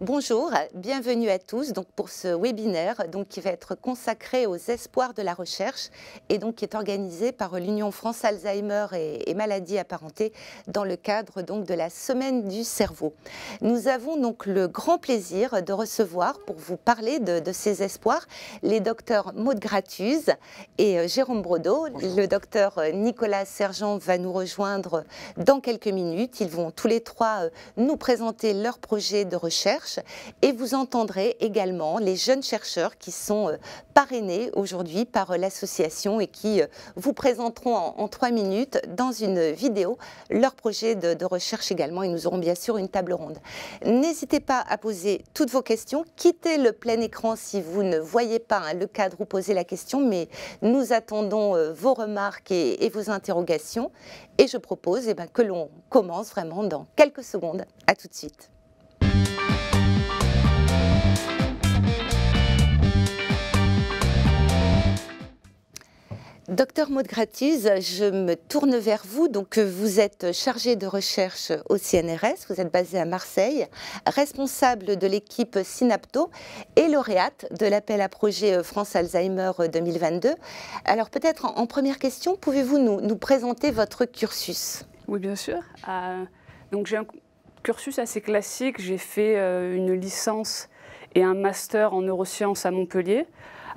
Bonjour, bienvenue à tous pour ce webinaire qui va être consacré aux espoirs de la recherche et qui est organisé par l'Union France Alzheimer et maladies apparentées dans le cadre de la Semaine du cerveau. Nous avons le grand plaisir de recevoir pour vous parler de ces espoirs les docteurs Maud Gratuze et Jérôme Brodeau. Bonjour. Le docteur Nicolas Sergent va nous rejoindre dans quelques minutes. Ils vont tous les trois nous présenter leur projet de recherche. Et vous entendrez également les jeunes chercheurs qui sont parrainés aujourd'hui par l'association et qui vous présenteront en 3 minutes dans une vidéo leur projet de recherche également. Et nous aurons bien sûr une table ronde. N'hésitez pas à poser toutes vos questions. Quittez le plein écran si vous ne voyez pas le cadre où poser la question, mais nous attendons vos remarques et vos interrogations. Et je propose que l'on commence vraiment dans quelques secondes. À tout de suite. Docteur Maud Gratuze, je me tourne vers vous. Vous êtes chargé de recherche au CNRS, vous êtes basé à Marseille, responsable de l'équipe Synapto et lauréate de l'appel à projet France Alzheimer 2022. Alors peut-être en première question, pouvez-vous nous présenter votre cursus? Oui, bien sûr. Donc j'ai un cursus assez classique. J'ai fait une licence et un master en neurosciences à Montpellier.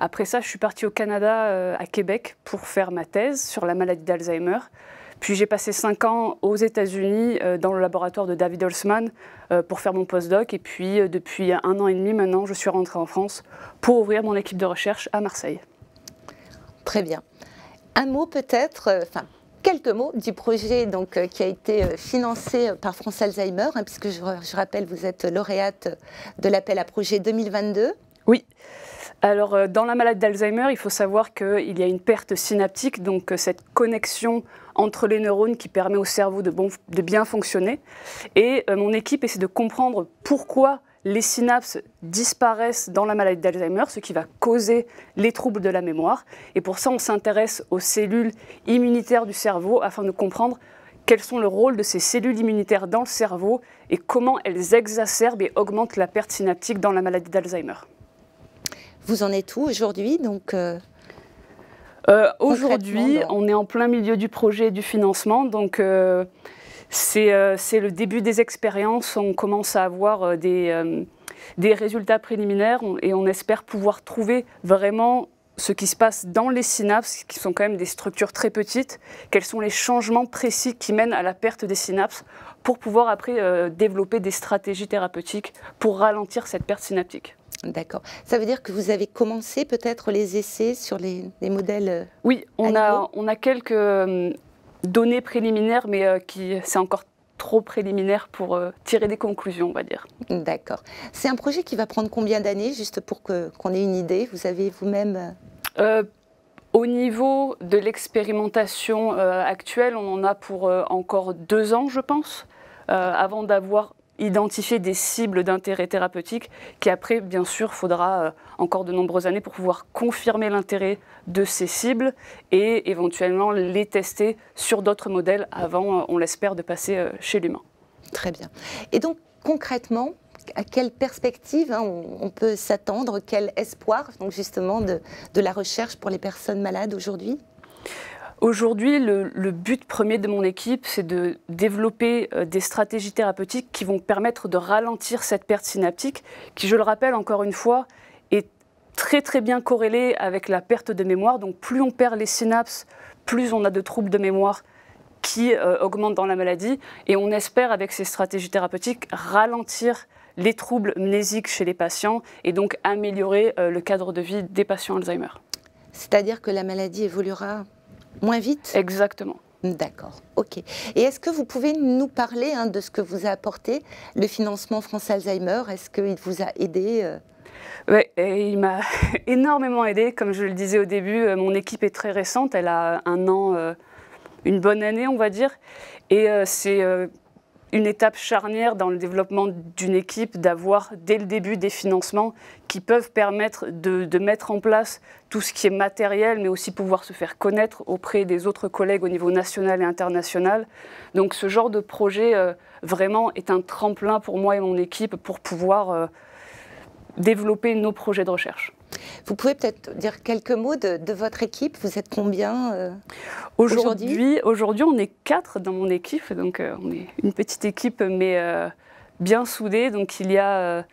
Après ça, je suis partie au Canada, à Québec, pour faire ma thèse sur la maladie d'Alzheimer. Puis j'ai passé 5 ans aux États-Unis, dans le laboratoire de David Holzman, pour faire mon postdoc. Et puis, depuis 1 an et demi maintenant, je suis rentrée en France pour ouvrir mon équipe de recherche à Marseille. Très bien. Un mot peut-être, quelques mots du projet qui a été financé par France Alzheimer, puisque je rappelle, vous êtes lauréate de l'appel à projet 2022. Oui. Alors, dans la maladie d'Alzheimer, il faut savoir qu'il y a une perte synaptique, donc cette connexion entre les neurones qui permet au cerveau de bien fonctionner. Et mon équipe essaie de comprendre pourquoi les synapses disparaissent dans la maladie d'Alzheimer, ce qui va causer les troubles de la mémoire. Et pour ça, on s'intéresse aux cellules immunitaires du cerveau afin de comprendre quels sont le rôle de ces cellules immunitaires dans le cerveau et comment elles exacerbent et augmentent la perte synaptique dans la maladie d'Alzheimer. Vous en êtes où aujourd'hui Aujourd'hui, on est en plein milieu du projet et du financement, donc c'est le début des expériences. On commence à avoir des résultats préliminaires et on espère pouvoir trouver vraiment ce qui se passe dans les synapses, qui sont quand même des structures très petites, quels sont les changements précis qui mènent à la perte des synapses pour pouvoir après développer des stratégies thérapeutiques pour ralentir cette perte synaptique. D'accord. Ça veut dire que vous avez commencé peut-être les essais sur les modèles Oui, on a quelques données préliminaires, mais c'est encore trop préliminaire pour tirer des conclusions, on va dire. D'accord. C'est un projet qui va prendre combien d'années, juste pour qu'on ait une idée? Vous avez vous-même... Au niveau de l'expérimentation actuelle, on en a pour encore 2 ans, je pense, avant d'avoir identifier des cibles d'intérêt thérapeutique qui après, bien sûr, faudra encore de nombreuses années pour pouvoir confirmer l'intérêt de ces cibles et éventuellement les tester sur d'autres modèles avant, on l'espère, de passer chez l'humain. Très bien. Et donc, concrètement, à quelle perspective on peut s'attendre, quel espoir justement de la recherche pour les personnes malades aujourd'hui ? Aujourd'hui, le but premier de mon équipe, c'est de développer des stratégies thérapeutiques qui vont permettre de ralentir cette perte synaptique, qui, je le rappelle encore une fois, est très très bien corrélée avec la perte de mémoire. Donc plus on perd les synapses, plus on a de troubles de mémoire qui augmentent dans la maladie. Et on espère, avec ces stratégies thérapeutiques, ralentir les troubles mnésiques chez les patients et donc améliorer le cadre de vie des patients Alzheimer. C'est-à-dire que la maladie évoluera moins vite? Exactement. D'accord, ok. Et est-ce que vous pouvez nous parler de ce que vous a apporté le financement France Alzheimer? Est-ce qu'il vous a aidé? Oui, il m'a énormément aidé. Comme je le disais au début, mon équipe est très récente. Elle a 1 an, une bonne année, on va dire. Et c'est une étape charnière dans le développement d'une équipe d'avoir dès le début des financements qui peuvent permettre de mettre en place tout ce qui est matériel, mais aussi pouvoir se faire connaître auprès des autres collègues au niveau national et international. Donc ce genre de projet vraiment est un tremplin pour moi et mon équipe pour pouvoir développer nos projets de recherche. Vous pouvez peut-être dire quelques mots de votre équipe. Vous êtes combien aujourd'hui? Aujourd'hui, on est 4 dans mon équipe, donc on est une petite équipe, mais bien soudée. Donc il y a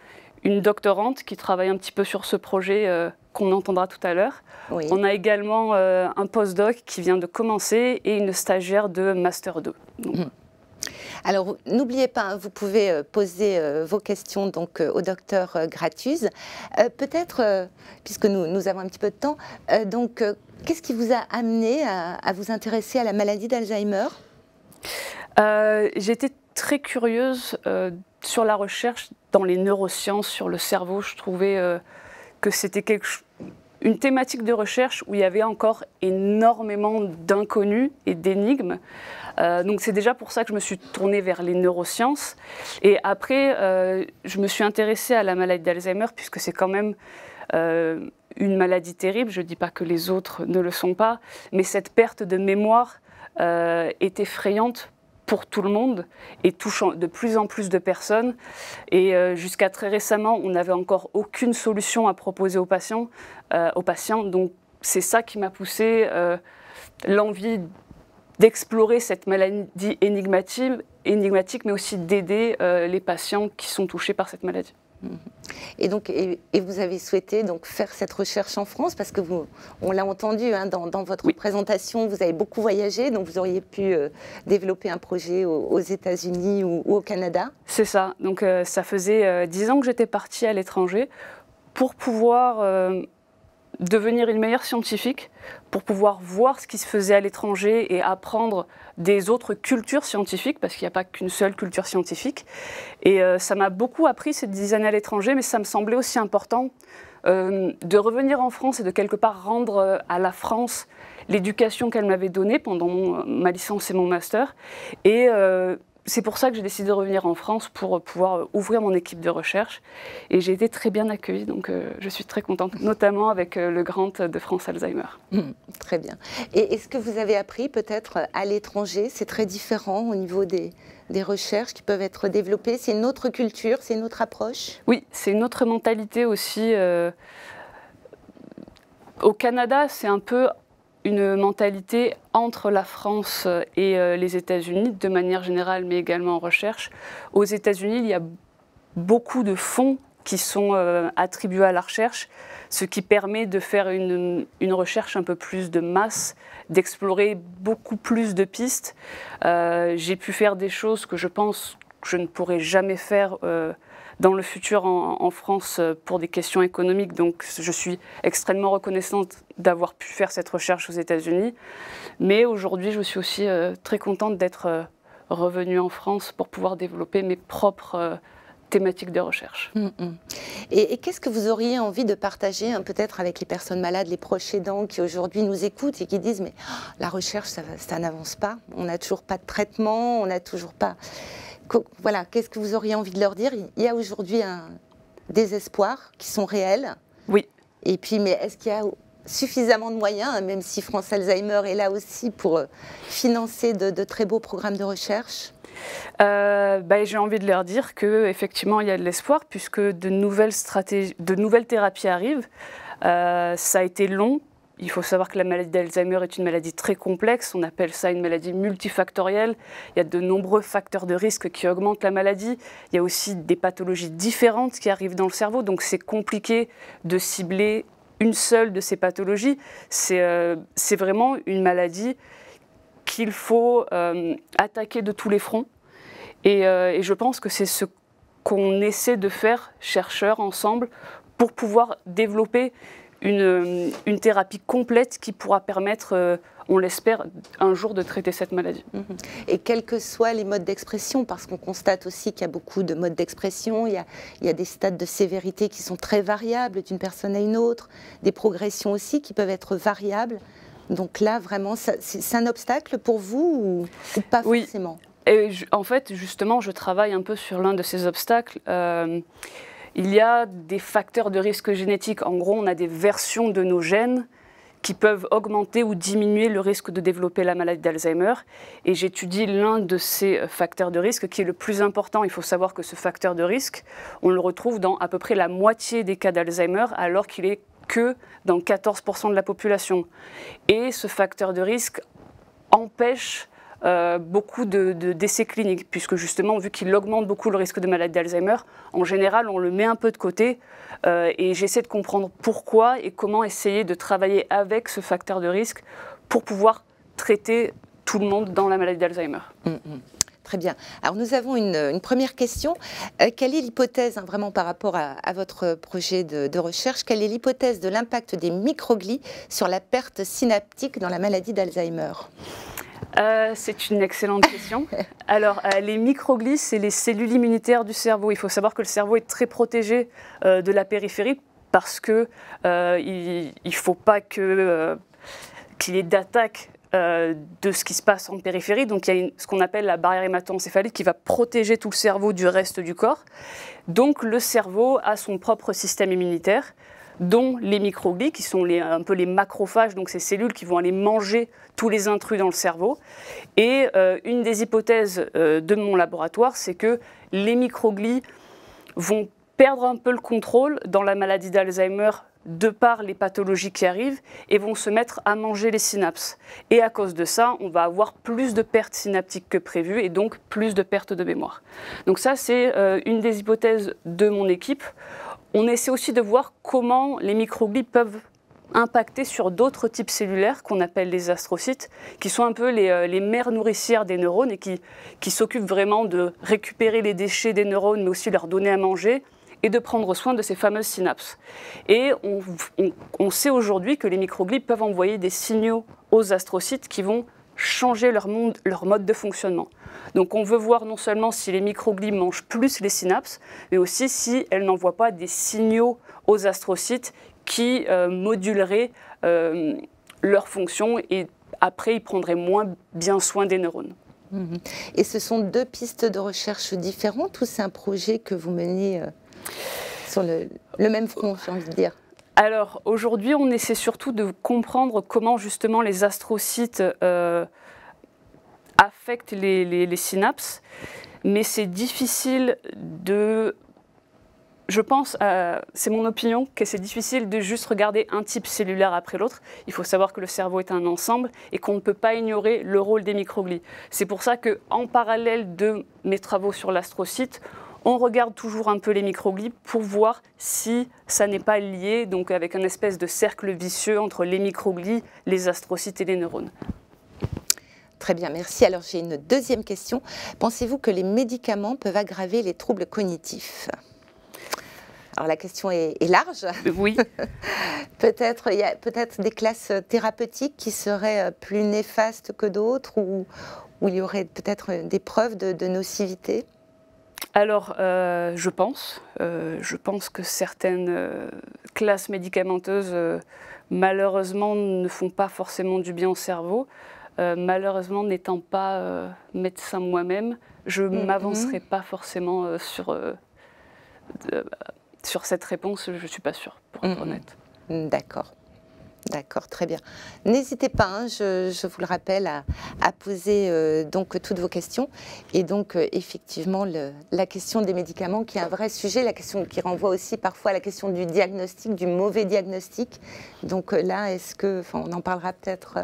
une doctorante qui travaille un petit peu sur ce projet qu'on entendra tout à l'heure. Oui. On a également un postdoc qui vient de commencer et une stagiaire de Master 2. Donc, Alors, n'oubliez pas, vous pouvez poser vos questions donc, au docteur Gratuze. Peut-être, puisque nous avons un petit peu de temps, qu'est-ce qui vous a amené à vous intéresser à la maladie d'Alzheimer? J'étais très curieuse sur la recherche dans les neurosciences, sur le cerveau. Je trouvais que c'était une thématique de recherche où il y avait encore énormément d'inconnus et d'énigmes. Donc c'est déjà pour ça que je me suis tournée vers les neurosciences. Et après, je me suis intéressée à la maladie d'Alzheimer puisque c'est quand même une maladie terrible. Je ne dis pas que les autres ne le sont pas, mais cette perte de mémoire est effrayante pour tout le monde et touchant de plus en plus de personnes. Et jusqu'à très récemment, on n'avait encore aucune solution à proposer aux patients. Donc c'est ça qui m'a poussé l'envie d'explorer cette maladie énigmatique, mais aussi d'aider les patients qui sont touchés par cette maladie. Et donc, et vous avez souhaité donc faire cette recherche en France parce que on l'a entendu hein, dans votre présentation, vous avez beaucoup voyagé, donc vous auriez pu développer un projet aux États-Unis ou au Canada. C'est ça. Donc ça faisait 10 ans que j'étais partie à l'étranger pour pouvoir devenir une meilleure scientifique, pour pouvoir voir ce qui se faisait à l'étranger et apprendre des autres cultures scientifiques, parce qu'il n'y a pas qu'une seule culture scientifique. Et ça m'a beaucoup appris ces 10 années à l'étranger, mais ça me semblait aussi important de revenir en France et de quelque part rendre à la France l'éducation qu'elle m'avait donnée pendant ma licence et mon master. Et c'est pour ça que j'ai décidé de revenir en France pour pouvoir ouvrir mon équipe de recherche. Et j'ai été très bien accueillie, donc je suis très contente, notamment avec le grant de France Alzheimer. Très bien. Et est-ce que vous avez appris peut-être à l'étranger? C'est très différent au niveau des recherches qui peuvent être développées. C'est une autre culture, c'est une autre approche? Oui, c'est une autre mentalité aussi. Au Canada, c'est un peu une mentalité entre la France et les États-Unis, de manière générale, mais également en recherche. Aux États-Unis, il y a beaucoup de fonds qui sont attribués à la recherche, ce qui permet de faire une recherche un peu plus de masse, d'explorer beaucoup plus de pistes. J'ai pu faire des choses que je pense que je ne pourrai jamais faire dans le futur en France pour des questions économiques. Donc je suis extrêmement reconnaissante d'avoir pu faire cette recherche aux États-Unis. Mais aujourd'hui, je suis aussi très contente d'être revenue en France pour pouvoir développer mes propres thématiques de recherche. Et qu'est-ce que vous auriez envie de partager peut-être avec les personnes malades, les proches aidants qui aujourd'hui nous écoutent et qui disent mais la recherche, ça n'avance pas, on n'a toujours pas de traitement, on n'a toujours pas... Voilà, qu'est-ce que vous auriez envie de leur dire? Il y a aujourd'hui des espoirs qui sont réels. Oui. Et puis, mais est-ce qu'il y a suffisamment de moyens, même si France Alzheimer est là aussi pour financer de très beaux programmes de recherche? J'ai envie de leur dire qu'effectivement, il y a de l'espoir puisque de nouvelles thérapies arrivent. Ça a été long. Il faut savoir que la maladie d'Alzheimer est une maladie très complexe. On appelle ça une maladie multifactorielle. Il y a de nombreux facteurs de risque qui augmentent la maladie. Il y a aussi des pathologies différentes qui arrivent dans le cerveau. Donc c'est compliqué de cibler une seule de ces pathologies. C'est vraiment une maladie qu'il faut attaquer de tous les fronts. Et je pense que c'est ce qu'on essaie de faire, chercheurs ensemble, pour pouvoir développer une thérapie complète qui pourra permettre, on l'espère, un jour de traiter cette maladie. Et quels que soient les modes d'expression, parce qu'on constate aussi qu'il y a beaucoup de modes d'expression, il y a des stades de sévérité qui sont très variables d'une personne à une autre, des progressions aussi qui peuvent être variables. Donc là, vraiment, c'est un obstacle pour vous ou pas forcément? En fait, justement, je travaille un peu sur l'un de ces obstacles. Il y a des facteurs de risque génétique. En gros, on a des versions de nos gènes qui peuvent augmenter ou diminuer le risque de développer la maladie d'Alzheimer. Et j'étudie l'un de ces facteurs de risque qui est le plus important. Il faut savoir que ce facteur de risque, on le retrouve dans à peu près la moitié des cas d'Alzheimer, alors qu'il est que dans 14% de la population. Et ce facteur de risque empêche beaucoup de décès cliniques, puisque justement, vu qu'il augmente beaucoup le risque de maladie d'Alzheimer, en général, on le met un peu de côté et j'essaie de comprendre pourquoi et comment essayer de travailler avec ce facteur de risque pour pouvoir traiter tout le monde dans la maladie d'Alzheimer. Très bien. Alors nous avons une première question. Quelle est l'hypothèse, vraiment par rapport à votre projet de recherche, quelle est l'hypothèse de l'impact des microglies sur la perte synaptique dans la maladie d'Alzheimer ? C'est une excellente question. Alors, les microglies, c'est les cellules immunitaires du cerveau. Il faut savoir que le cerveau est très protégé de la périphérie parce qu'il ne faut pas qu'il y ait d'attaque de ce qui se passe en périphérie. Donc, il y a ce qu'on appelle la barrière hémato-encéphalique qui va protéger tout le cerveau du reste du corps. Donc, le cerveau a son propre système immunitaire, dont les microglies, qui sont un peu les macrophages, donc ces cellules qui vont aller manger tous les intrus dans le cerveau. Et une des hypothèses de mon laboratoire, c'est que les microglies vont perdre un peu le contrôle dans la maladie d'Alzheimer de par les pathologies qui arrivent et vont se mettre à manger les synapses. Et à cause de ça, on va avoir plus de pertes synaptiques que prévu et donc plus de pertes de mémoire. Donc ça, c'est une des hypothèses de mon équipe. On essaie aussi de voir comment les microglies peuvent impacter sur d'autres types cellulaires qu'on appelle les astrocytes, qui sont un peu les mères nourricières des neurones et qui s'occupent vraiment de récupérer les déchets des neurones, mais aussi leur donner à manger et de prendre soin de ces fameuses synapses. Et on sait aujourd'hui que les microglies peuvent envoyer des signaux aux astrocytes qui vont changer leur mode de fonctionnement. Donc on veut voir non seulement si les microglies mangent plus les synapses, mais aussi si elles n'envoient pas des signaux aux astrocytes qui moduleraient leur fonction et après ils prendraient moins bien soin des neurones. Et ce sont deux pistes de recherche différentes ou c'est un projet que vous menez sur le même front, j'ai envie de dire? Alors aujourd'hui, on essaie surtout de comprendre comment justement les astrocytes affectent les synapses, mais c'est difficile de... Je pense, c'est mon opinion, que c'est difficile de juste regarder un type cellulaire après l'autre. Il faut savoir que le cerveau est un ensemble et qu'on ne peut pas ignorer le rôle des microglies. C'est pour ça qu'en parallèle de mes travaux sur l'astrocyte, on regarde toujours un peu les microglies pour voir si ça n'est pas lié, donc avec un espèce de cercle vicieux entre les microglies, les astrocytes et les neurones. Très bien, merci. Alors j'ai une deuxième question. Pensez-vous que les médicaments peuvent aggraver les troubles cognitifs ? Alors la question est large. Oui. Il y a peut-être des classes thérapeutiques qui seraient plus néfastes que d'autres ou il y aurait peut-être des preuves de nocivité ? Alors, je pense que certaines classes médicamenteuses, malheureusement, ne font pas forcément du bien au cerveau. Malheureusement, n'étant pas médecin moi-même, je ne m'avancerai pas forcément sur cette réponse, je ne suis pas sûre, pour être honnête. D'accord. D'accord, très bien. N'hésitez pas, je vous le rappelle, à poser donc toutes vos questions. Et donc, effectivement, la question des médicaments qui est un vrai sujet, la question qui renvoie aussi parfois à la question du diagnostic, du mauvais diagnostic. Donc là, on en parlera peut-être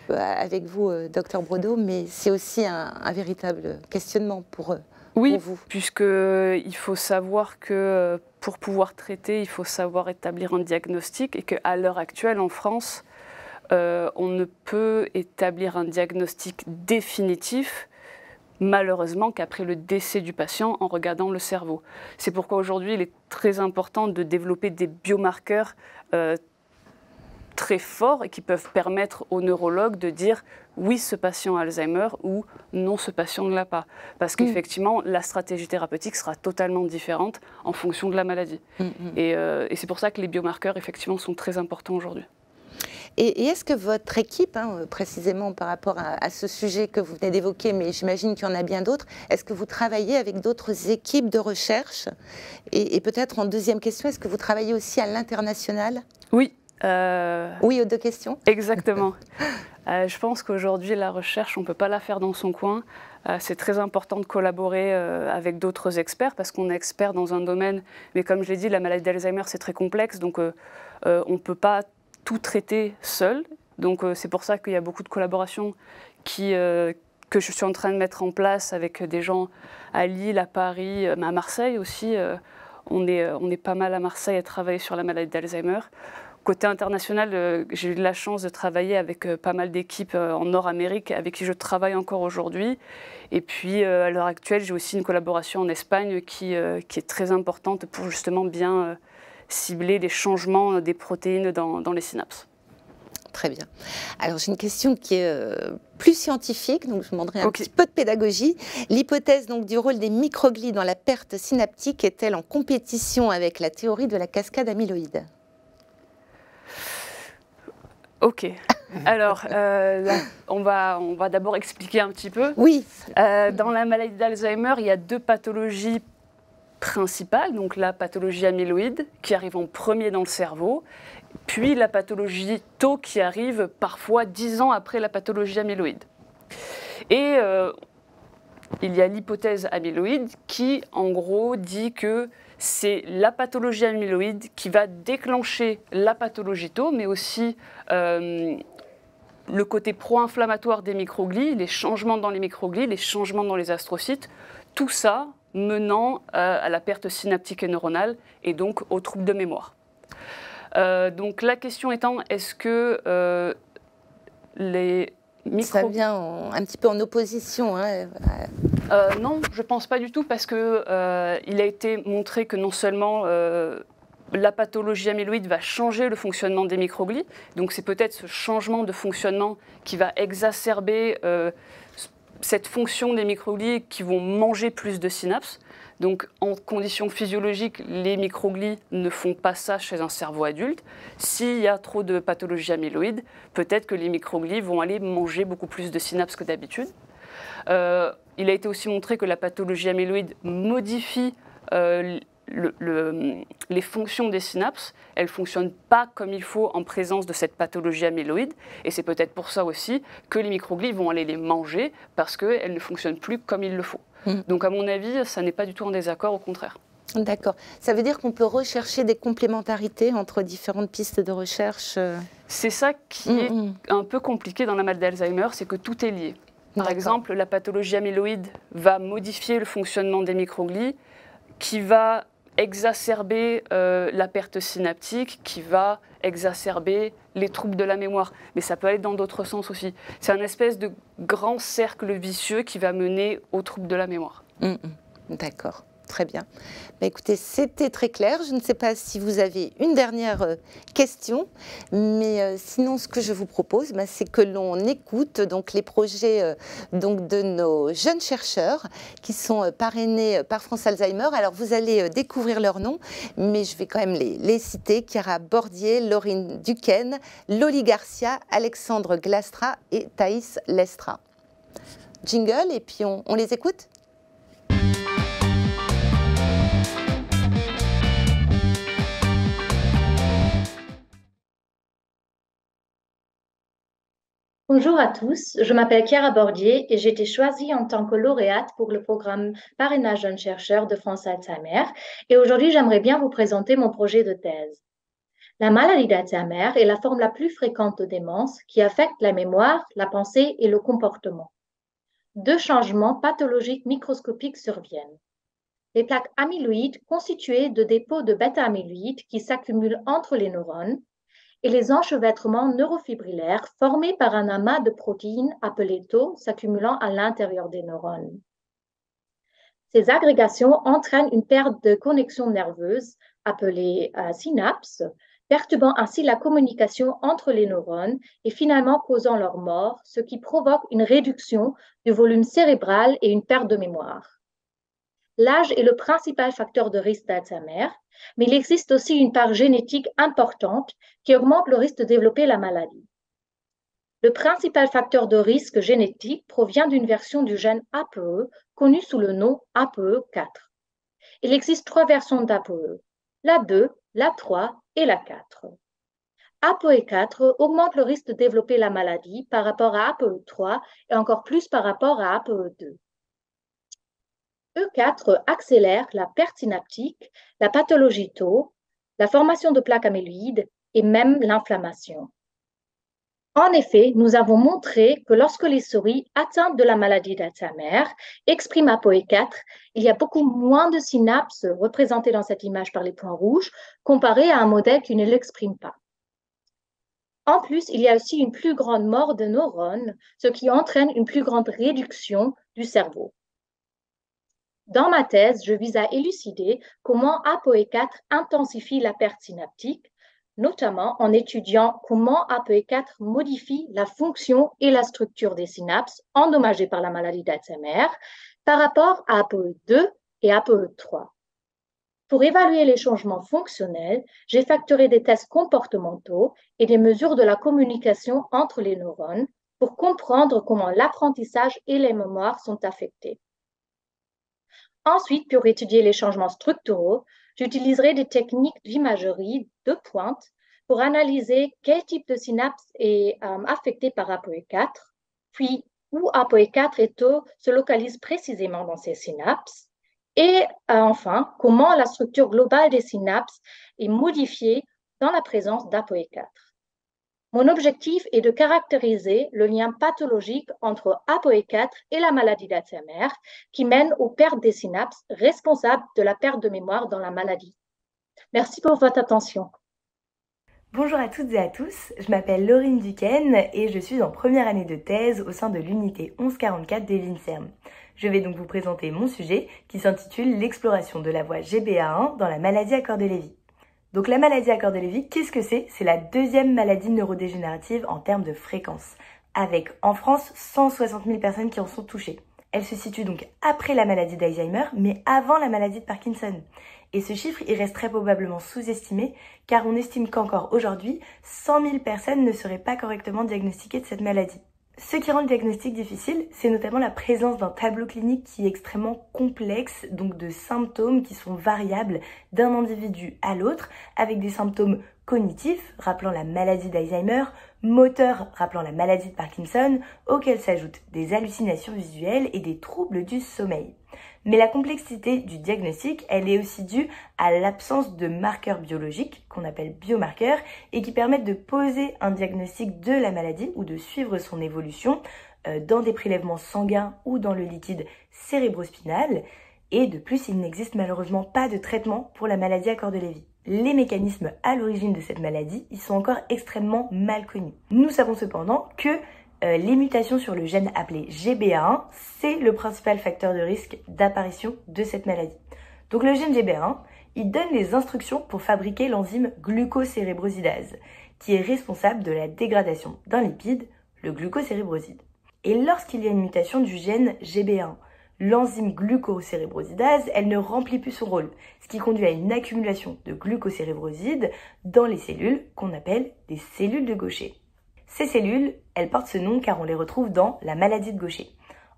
avec vous, docteur Brodeau, mais c'est aussi un véritable questionnement pour vous. Oui, puisqu'il faut savoir que pour pouvoir traiter, il faut savoir établir un diagnostic et qu'à l'heure actuelle, en France, on ne peut établir un diagnostic définitif, malheureusement, qu'après le décès du patient en regardant le cerveau. C'est pourquoi aujourd'hui, il est très important de développer des biomarqueurs très forts et qui peuvent permettre aux neurologues de dire oui, ce patient a Alzheimer ou non, ce patient ne l'a pas. Parce qu'effectivement, la stratégie thérapeutique sera totalement différente en fonction de la maladie. Et c'est pour ça que les biomarqueurs, effectivement, sont très importants aujourd'hui. Et est-ce que votre équipe, précisément par rapport à ce sujet que vous venez d'évoquer, mais j'imagine qu'il y en a bien d'autres, est-ce que vous travaillez avec d'autres équipes de recherche? Et peut-être en deuxième question, est-ce que vous travaillez aussi à l'international? Oui. Oui aux deux questions? Exactement. Je pense qu'aujourd'hui, la recherche, on ne peut pas la faire dans son coin. C'est très important de collaborer avec d'autres experts parce qu'on est expert dans un domaine. Mais comme je l'ai dit, la maladie d'Alzheimer, c'est très complexe. Donc, on ne peut pas tout traiter seul. Donc, c'est pour ça qu'il y a beaucoup de collaborations que je suis en train de mettre en place avec des gens à Lille, à Paris, à Marseille aussi. On est pas mal à Marseille à travailler sur la maladie d'Alzheimer. Côté international, j'ai eu de la chance de travailler avec pas mal d'équipes en Nord-Amérique avec qui je travaille encore aujourd'hui. Et puis, à l'heure actuelle, j'ai aussi une collaboration en Espagne qui est très importante pour justement bien cibler les changements des protéines dans les synapses. Très bien. Alors, j'ai une question qui est plus scientifique, donc je demanderai un petit peu de pédagogie. L'hypothèse donc du rôle des microglies dans la perte synaptique est-elle en compétition avec la théorie de la cascade amyloïde? Ok. Alors, on va d'abord expliquer un petit peu. Oui. Dans la maladie d'Alzheimer, il y a deux pathologies principales. Donc la pathologie amyloïde qui arrive en premier dans le cerveau, puis la pathologie tau qui arrive parfois 10 ans après la pathologie amyloïde. Et il y a l'hypothèse amyloïde qui, en gros, dit que c'est la pathologie amyloïde qui va déclencher la pathologie tau, mais aussi le côté pro-inflammatoire des microglies, les changements dans les microglies, les changements dans les astrocytes, tout ça menant à la perte synaptique et neuronale et donc aux troubles de mémoire. Donc la question étant, est-ce que les Ça vient un petit peu en opposition. Non, je ne pense pas du tout parce qu'il a été montré que non seulement la pathologie amyloïde va changer le fonctionnement des microglies, donc c'est peut-être ce changement de fonctionnement qui va exacerber cette fonction des microglies qui vont manger plus de synapses. Donc en conditions physiologiques, les microglies ne font pas ça chez un cerveau adulte. S'il y a trop de pathologie amyloïde, peut-être que les microglies vont aller manger beaucoup plus de synapses que d'habitude. Il a été aussi montré que la pathologie amyloïde modifie les fonctions des synapses. Elles ne fonctionnent pas comme il faut en présence de cette pathologie amyloïde. Et c'est peut-être pour ça aussi que les microglies vont aller les manger parce qu'elles ne fonctionnent plus comme il le faut. Donc à mon avis, ça n'est pas du tout en désaccord, au contraire. D'accord. Ça veut dire qu'on peut rechercher des complémentarités entre différentes pistes de recherche? C'est ça qui est un peu compliqué dans la maladie d'Alzheimer, c'est que tout est lié. Par exemple, la pathologie amyloïde va modifier le fonctionnement des microglies, qui va exacerber la perte synaptique, qui va exacerber les troubles de la mémoire. Mais ça peut aller dans d'autres sens aussi. C'est un espèce de grand cercle vicieux qui va mener aux troubles de la mémoire. D'accord. Très bien. Bah, écoutez, c'était très clair. Je ne sais pas si vous avez une dernière question, mais sinon, ce que je vous propose, c'est que l'on écoute donc, les projets donc, de nos jeunes chercheurs qui sont parrainés par France Alzheimer. Alors, vous allez découvrir leurs noms, mais je vais quand même les citer. Chiara Bordier, Laurine Duquesne, Loli Garcia, Alexandre Glastra et Thaïs Lestra. Jingle, et puis on les écoute. Bonjour à tous, je m'appelle Chiara Bordier et j'ai été choisie en tant que lauréate pour le programme Parrainage jeunes chercheurs de France Alzheimer et aujourd'hui j'aimerais bien vous présenter mon projet de thèse. La maladie d'Alzheimer est la forme la plus fréquente de démence qui affecte la mémoire, la pensée et le comportement. Deux changements pathologiques microscopiques surviennent. Les plaques amyloïdes constituées de dépôts de bêta-amyloïdes qui s'accumulent entre les neurones et les enchevêtrements neurofibrillaires formés par un amas de protéines appelées tau s'accumulant à l'intérieur des neurones. Ces agrégations entraînent une perte de connexion nerveuse appelée synapse, perturbant ainsi la communication entre les neurones et finalement causant leur mort, ce qui provoque une réduction du volume cérébral et une perte de mémoire. L'âge est le principal facteur de risque d'Alzheimer, mais il existe aussi une part génétique importante qui augmente le risque de développer la maladie. Le principal facteur de risque génétique provient d'une version du gène APOE connue sous le nom APOE4. Il existe 3 versions d'APOE, la 2, la 3 et la 4. APOE4 augmente le risque de développer la maladie par rapport à APOE3 et encore plus par rapport à APOE2. E4 accélère la perte synaptique, la pathologie tau, la formation de plaques amyloïdes et même l'inflammation. En effet, nous avons montré que lorsque les souris atteintes de la maladie d'Alzheimer expriment APOE4, il y a beaucoup moins de synapses représentées dans cette image par les points rouges comparé à un modèle qui ne l'exprime pas. En plus, il y a aussi une plus grande mort de neurones, ce qui entraîne une plus grande réduction du cerveau. Dans ma thèse, je vise à élucider comment APOE4 intensifie la perte synaptique, notamment en étudiant comment APOE4 modifie la fonction et la structure des synapses endommagées par la maladie d'Alzheimer par rapport à APOE2 et APOE3. Pour évaluer les changements fonctionnels, j'ai factoré des tests comportementaux et des mesures de la communication entre les neurones pour comprendre comment l'apprentissage et les mémoires sont affectés. Ensuite, pour étudier les changements structuraux, j'utiliserai des techniques d'imagerie de pointe pour analyser quel type de synapse est affecté par APOE4, puis où APOE4 et tau se localisent précisément dans ces synapses, et enfin, comment la structure globale des synapses est modifiée dans la présence d'APOE4. Mon objectif est de caractériser le lien pathologique entre APOE4 et la maladie d'Alzheimer qui mène aux pertes des synapses responsables de la perte de mémoire dans la maladie. Merci pour votre attention. Bonjour à toutes et à tous, je m'appelle Laurine Duquesne et je suis en première année de thèse au sein de l'unité 1144 des l'INSERM. Je vais donc vous présenter mon sujet qui s'intitule l'exploration de la voie GBA1 dans la maladie à corps de Lévy. Donc la maladie à corps de Lévy, qu'est-ce que c'est? C'est la deuxième maladie neurodégénérative en termes de fréquence, avec en France 160 000 personnes qui en sont touchées. Elle se situe donc après la maladie d'Alzheimer, mais avant la maladie de Parkinson. Et ce chiffre, il reste très probablement sous-estimé, car on estime qu'encore aujourd'hui, 100 000 personnes ne seraient pas correctement diagnostiquées de cette maladie. Ce qui rend le diagnostic difficile, c'est notamment la présence d'un tableau clinique qui est extrêmement complexe, donc de symptômes qui sont variables d'un individu à l'autre, avec des symptômes cognitifs, rappelant la maladie d'Alzheimer, moteurs, rappelant la maladie de Parkinson, auxquels s'ajoutent des hallucinations visuelles et des troubles du sommeil. Mais la complexité du diagnostic, elle est aussi due à l'absence de marqueurs biologiques, qu'on appelle biomarqueurs, et qui permettent de poser un diagnostic de la maladie ou de suivre son évolution dans des prélèvements sanguins ou dans le liquide cérébrospinal. Et de plus, il n'existe malheureusement pas de traitement pour la maladie à corps de Lévy. Les mécanismes à l'origine de cette maladie, ils sont encore extrêmement mal connus. Nous savons cependant que les mutations sur le gène appelé GBA1, c'est le principal facteur de risque d'apparition de cette maladie. Donc le gène GBA1, il donne les instructions pour fabriquer l'enzyme glucocérébrosidase, qui est responsable de la dégradation d'un lipide, le glucocérébrosidase. Et lorsqu'il y a une mutation du gène GBA1, l'enzyme glucocérébrosidase, elle ne remplit plus son rôle, ce qui conduit à une accumulation de glucocérébroside dans les cellules qu'on appelle des cellules de Gaucher. Ces cellules, elles portent ce nom car on les retrouve dans la maladie de Gaucher.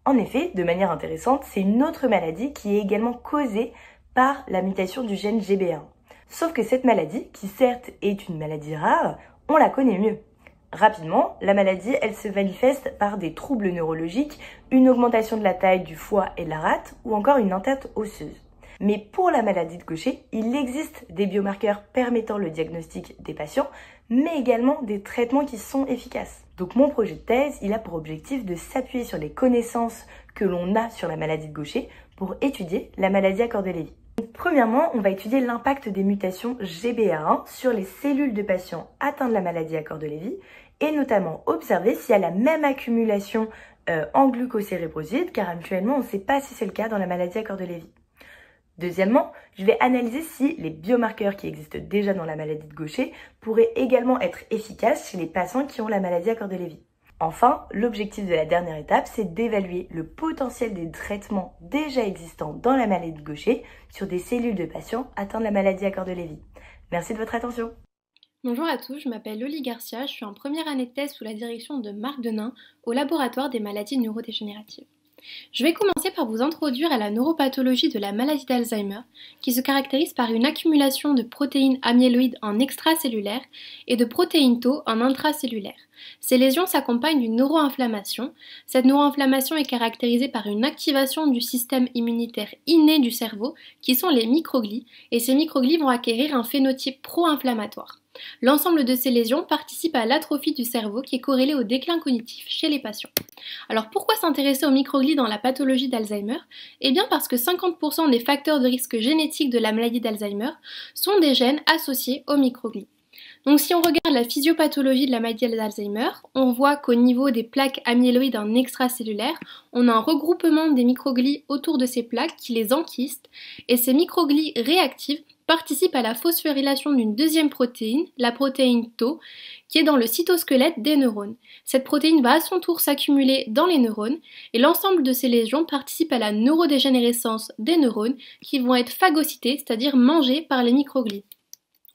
En effet, de manière intéressante, c'est une autre maladie qui est également causée par la mutation du gène GBA1. Sauf que cette maladie, qui certes est une maladie rare, on la connaît mieux. Rapidement, la maladie, elle se manifeste par des troubles neurologiques, une augmentation de la taille du foie et de la rate, ou encore une atteinte osseuse. Mais pour la maladie de Gaucher, il existe des biomarqueurs permettant le diagnostic des patients, mais également des traitements qui sont efficaces. Donc mon projet de thèse, il a pour objectif de s'appuyer sur les connaissances que l'on a sur la maladie de Gaucher pour étudier la maladie à corps de Lévy. Premièrement, on va étudier l'impact des mutations GBA1 sur les cellules de patients atteints de la maladie à corps de Lévy et notamment observer s'il y a la même accumulation en glucocérébroside, car actuellement on ne sait pas si c'est le cas dans la maladie à corps de Lévy. Deuxièmement, je vais analyser si les biomarqueurs qui existent déjà dans la maladie de Gaucher pourraient également être efficaces chez les patients qui ont la maladie à corps de Lévy. Enfin, l'objectif de la dernière étape, c'est d'évaluer le potentiel des traitements déjà existants dans la maladie de Gaucher sur des cellules de patients atteints de la maladie à corps de Lévy. Merci de votre attention. Bonjour à tous, je m'appelle Loli Garcia, je suis en première année de thèse sous la direction de Marc Denain au laboratoire des maladies neurodégénératives. Je vais commencer par vous introduire à la neuropathologie de la maladie d'Alzheimer, qui se caractérise par une accumulation de protéines amyloïdes en extracellulaire et de protéines tau en intracellulaire. Ces lésions s'accompagnent d'une neuroinflammation. Cette neuroinflammation est caractérisée par une activation du système immunitaire inné du cerveau, qui sont les microglies, et ces microglies vont acquérir un phénotype pro-inflammatoire. L'ensemble de ces lésions participe à l'atrophie du cerveau qui est corrélée au déclin cognitif chez les patients. Alors pourquoi s'intéresser aux microglies dans la pathologie d'Alzheimer? Eh bien parce que 50% des facteurs de risque génétique de la maladie d'Alzheimer sont des gènes associés aux microglies. Donc si on regarde la physiopathologie de la maladie d'Alzheimer, on voit qu'au niveau des plaques amyloïdes en extracellulaire, on a un regroupement des microglies autour de ces plaques qui les enquistent, et ces microglies réactives participent à la phosphorylation d'une deuxième protéine, la protéine tau, qui est dans le cytosquelette des neurones. Cette protéine va à son tour s'accumuler dans les neurones, et l'ensemble de ces lésions participent à la neurodégénérescence des neurones qui vont être phagocytés, c'est-à-dire mangés par les microglies.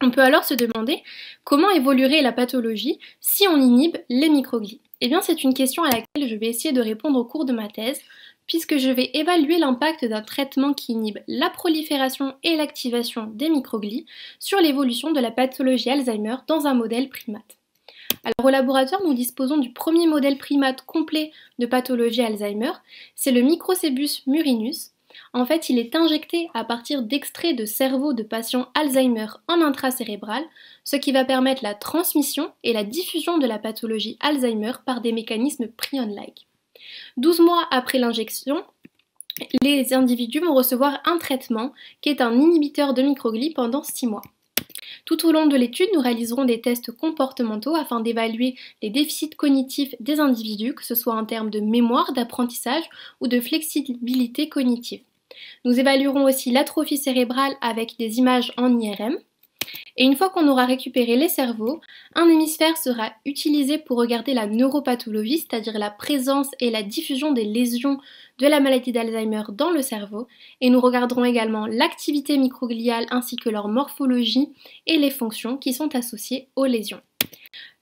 On peut alors se demander comment évoluerait la pathologie si on inhibe les microglies. Eh bien, c'est une question à laquelle je vais essayer de répondre au cours de ma thèse, puisque je vais évaluer l'impact d'un traitement qui inhibe la prolifération et l'activation des microglies sur l'évolution de la pathologie Alzheimer dans un modèle primate. Alors au laboratoire, nous disposons du premier modèle primate complet de pathologie Alzheimer, c'est le Microcebus murinus. En fait, il est injecté à partir d'extraits de cerveau de patients Alzheimer en intracérébral, ce qui va permettre la transmission et la diffusion de la pathologie Alzheimer par des mécanismes prion-like. 12 mois après l'injection, les individus vont recevoir un traitement qui est un inhibiteur de microglies pendant 6 mois. Tout au long de l'étude, nous réaliserons des tests comportementaux afin d'évaluer les déficits cognitifs des individus, que ce soit en termes de mémoire, d'apprentissage ou de flexibilité cognitive. Nous évaluerons aussi l'atrophie cérébrale avec des images en IRM. Et une fois qu'on aura récupéré les cerveaux, un hémisphère sera utilisé pour regarder la neuropathologie, c'est-à-dire la présence et la diffusion des lésions de la maladie d'Alzheimer dans le cerveau, et nous regarderons également l'activité microgliale ainsi que leur morphologie et les fonctions qui sont associées aux lésions.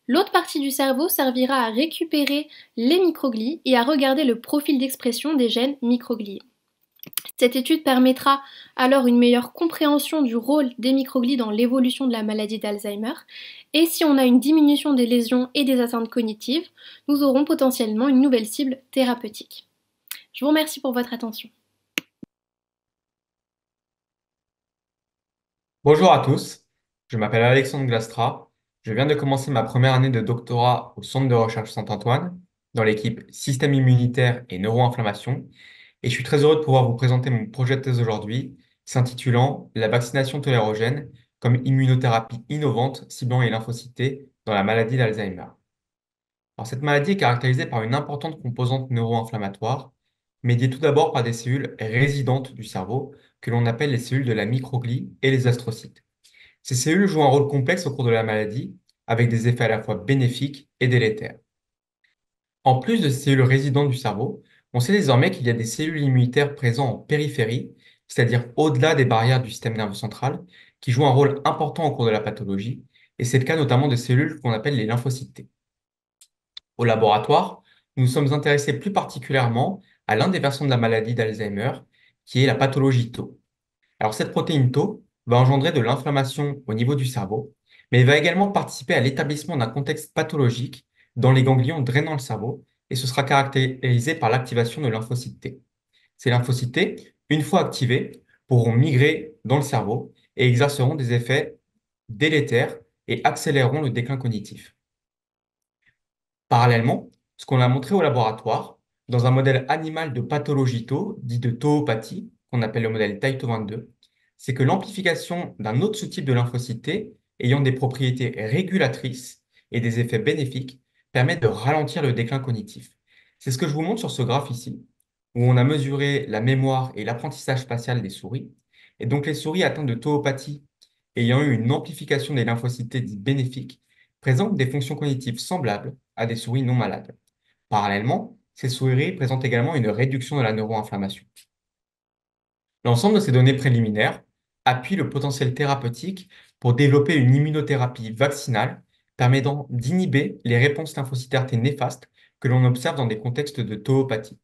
L'autre partie du cerveau servira à récupérer les microglies et à regarder le profil d'expression des gènes microgliés. Cette étude permettra alors une meilleure compréhension du rôle des microglies dans l'évolution de la maladie d'Alzheimer, et si on a une diminution des lésions et des atteintes cognitives, nous aurons potentiellement une nouvelle cible thérapeutique. Je vous remercie pour votre attention. Bonjour à tous, je m'appelle Alexandre Glastra, je viens de commencer ma première année de doctorat au Centre de recherche Saint-Antoine, dans l'équipe Système immunitaire et neuroinflammation, et je suis très heureux de pouvoir vous présenter mon projet de thèse aujourd'hui, s'intitulant La vaccination tolérogène comme immunothérapie innovante ciblant les lymphocytes T dans la maladie d'Alzheimer. Alors, cette maladie est caractérisée par une importante composante neuroinflammatoire, médiée tout d'abord par des cellules résidentes du cerveau, que l'on appelle les cellules de la microglie et les astrocytes. Ces cellules jouent un rôle complexe au cours de la maladie, avec des effets à la fois bénéfiques et délétères. En plus de ces cellules résidentes du cerveau, on sait désormais qu'il y a des cellules immunitaires présentes en périphérie, c'est-à-dire au-delà des barrières du système nerveux central, qui jouent un rôle important au cours de la pathologie, et c'est le cas notamment de cellules qu'on appelle les lymphocytes T. Au laboratoire, nous nous sommes intéressés plus particulièrement à l'un des versants de la maladie d'Alzheimer, qui est la pathologie tau. Alors cette protéine tau va engendrer de l'inflammation au niveau du cerveau, mais elle va également participer à l'établissement d'un contexte pathologique dans les ganglions drainant le cerveau, et ce sera caractérisé par l'activation de lymphocytes T. Ces lymphocytes T, une fois activés, pourront migrer dans le cerveau et exerceront des effets délétères et accéléreront le déclin cognitif. Parallèlement, ce qu'on a montré au laboratoire, dans un modèle animal de pathologie tau, dit de tauopathie, qu'on appelle le modèle Taito 22, c'est que l'amplification d'un autre sous-type de lymphocyte T, ayant des propriétés régulatrices et des effets bénéfiques, permet de ralentir le déclin cognitif. C'est ce que je vous montre sur ce graphe ici, où on a mesuré la mémoire et l'apprentissage spatial des souris. Et donc les souris atteintes de tauopathie, ayant eu une amplification des lymphocytes T dits bénéfiques, présentent des fonctions cognitives semblables à des souris non malades. Parallèlement, ces souris présentent également une réduction de la neuroinflammation. L'ensemble de ces données préliminaires appuie le potentiel thérapeutique pour développer une immunothérapie vaccinale permettant d'inhiber les réponses lymphocytaires T néfastes que l'on observe dans des contextes de toopathie.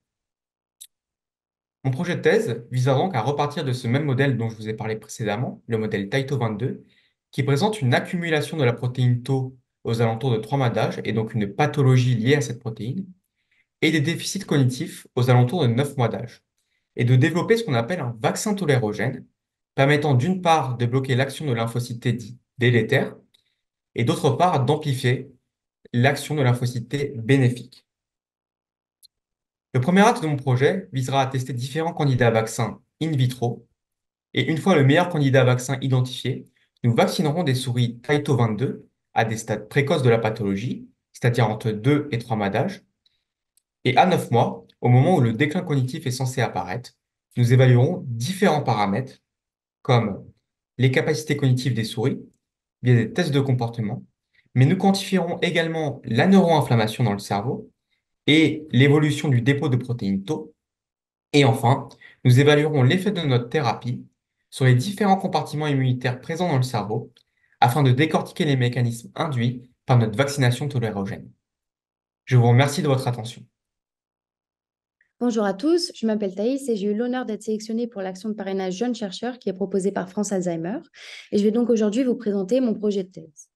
Mon projet de thèse visera donc à repartir de ce même modèle dont je vous ai parlé précédemment, le modèle Taito22, qui présente une accumulation de la protéine Tau aux alentours de 3 mois d'âge et donc une pathologie liée à cette protéine, et des déficits cognitifs aux alentours de 9 mois d'âge, et de développer ce qu'on appelle un vaccin tolérogène, permettant d'une part de bloquer l'action de lymphocytes T dits délétères, et d'autre part d'amplifier l'action de lymphocytes T bénéfiques. Le premier acte de mon projet visera à tester différents candidats vaccins in vitro, et une fois le meilleur candidat vaccin identifié, nous vaccinerons des souris Taito22 à des stades précoces de la pathologie, c'est-à-dire entre 2 et 3 mois d'âge, et à 9 mois, au moment où le déclin cognitif est censé apparaître, nous évaluerons différents paramètres comme les capacités cognitives des souris via des tests de comportement, mais nous quantifierons également la neuroinflammation dans le cerveau et l'évolution du dépôt de protéines Tau. Et enfin, nous évaluerons l'effet de notre thérapie sur les différents compartiments immunitaires présents dans le cerveau afin de décortiquer les mécanismes induits par notre vaccination tolérogène. Je vous remercie de votre attention. Bonjour à tous, je m'appelle Thaïs et j'ai eu l'honneur d'être sélectionnée pour l'action de parrainage Jeunes chercheurs qui est proposée par France Alzheimer. Et je vais donc aujourd'hui vous présenter mon projet de thèse.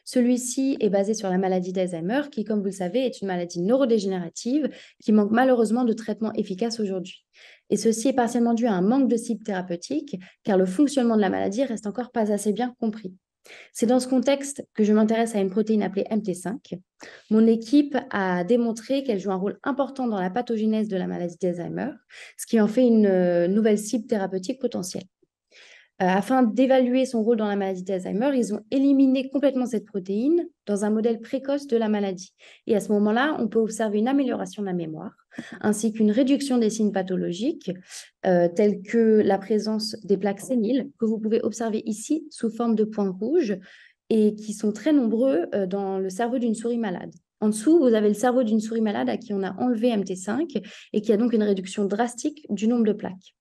Celui-ci est basé sur la maladie d'Alzheimer qui, comme vous le savez, est une maladie neurodégénérative qui manque malheureusement de traitements efficaces aujourd'hui. Et ceci est partiellement dû à un manque de cibles thérapeutiques car le fonctionnement de la maladie reste encore pas assez bien compris. C'est dans ce contexte que je m'intéresse à une protéine appelée MT5. Mon équipe a démontré qu'elle joue un rôle important dans la pathogénèse de la maladie d'Alzheimer, ce qui en fait une nouvelle cible thérapeutique potentielle. Afin d'évaluer son rôle dans la maladie d'Alzheimer, ils ont éliminé complètement cette protéine dans un modèle précoce de la maladie. Et à ce moment-là, on peut observer une amélioration de la mémoire, ainsi qu'une réduction des signes pathologiques, tels que la présence des plaques séniles, que vous pouvez observer ici sous forme de points rouges, et qui sont très nombreux dans le cerveau d'une souris malade. En dessous, vous avez le cerveau d'une souris malade à qui on a enlevé MT5 et qui a donc une réduction drastique du nombre de plaques.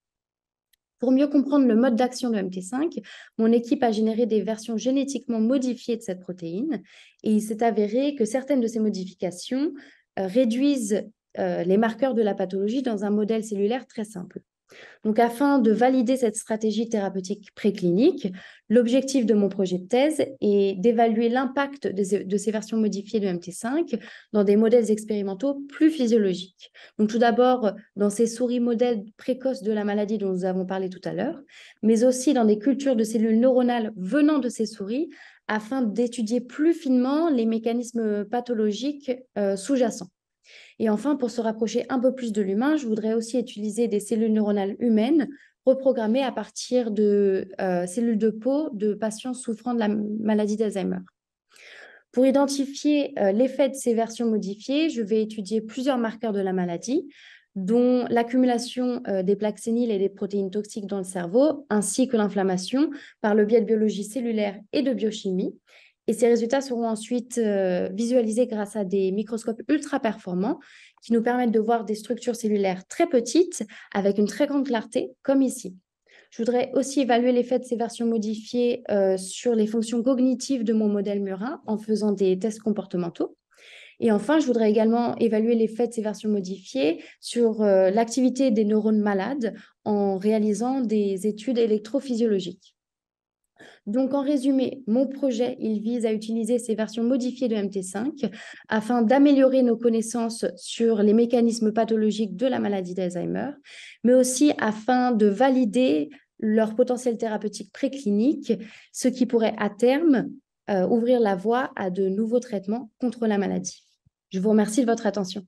Pour mieux comprendre le mode d'action de MT5, mon équipe a généré des versions génétiquement modifiées de cette protéine et il s'est avéré que certaines de ces modifications réduisent les marqueurs de la pathologie dans un modèle cellulaire très simple. Donc, afin de valider cette stratégie thérapeutique préclinique, l'objectif de mon projet de thèse est d'évaluer l'impact de ces versions modifiées de MT5 dans des modèles expérimentaux plus physiologiques. Donc, tout d'abord, dans ces souris modèles précoces de la maladie dont nous avons parlé tout à l'heure, mais aussi dans des cultures de cellules neuronales venant de ces souris, afin d'étudier plus finement les mécanismes pathologiques sous-jacents. Et enfin, pour se rapprocher un peu plus de l'humain, je voudrais aussi utiliser des cellules neuronales humaines reprogrammées à partir de cellules de peau de patients souffrant de la maladie d'Alzheimer. Pour identifier l'effet de ces versions modifiées, je vais étudier plusieurs marqueurs de la maladie, dont l'accumulation des plaques séniles et des protéines toxiques dans le cerveau, ainsi que l'inflammation par le biais de biologie cellulaire et de biochimie. Et ces résultats seront ensuite visualisés grâce à des microscopes ultra performants qui nous permettent de voir des structures cellulaires très petites avec une très grande clarté, comme ici. Je voudrais aussi évaluer l'effet de ces versions modifiées sur les fonctions cognitives de mon modèle murin en faisant des tests comportementaux. Et enfin, je voudrais également évaluer l'effet de ces versions modifiées sur l'activité des neurones malades en réalisant des études électrophysiologiques. Donc, en résumé, mon projet, il vise à utiliser ces versions modifiées de MT5 afin d'améliorer nos connaissances sur les mécanismes pathologiques de la maladie d'Alzheimer, mais aussi afin de valider leur potentiel thérapeutique préclinique, ce qui pourrait à terme ouvrir la voie à de nouveaux traitements contre la maladie. Je vous remercie de votre attention.